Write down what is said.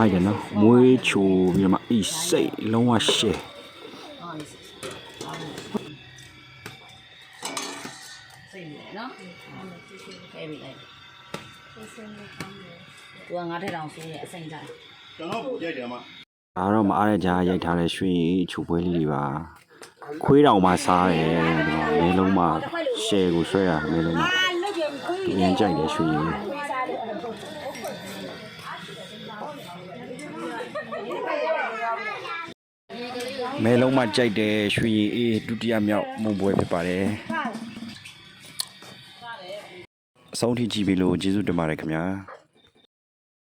မိုက်တယ်နော်မွေးချိုပြီးတော့မှအေးစိတ်လုံးဝရှယ်စိတ်နေနော်ခဲ့ပြီလိုက်သူကငါထက်တောင်ဆိုးရဲ့အစိမ့်တိုင်းကျွန်တော်ရိုက်တယ်မှာဒါတော့မအားရကြရိုက်ထားတဲ့ရွှေချိုပွဲလေးတွေပါခွေးတောင်မှစားတယ်ဒီမှာမဲလုံးမှရှယ်ကိုဆွဲရမဲလုံးမှသူရမ်းကြိုက်တယ်ရွှေမဲလုံးမှကြိုက်တယ်ရွှေအေးဒုတိယမြောက်မုံပွဲဖြစ်ပါတယ်အဆုံးထိကြည့်ပြီလို့ကျေးဇူးတင်ပါတယ်ခင်ဗျာ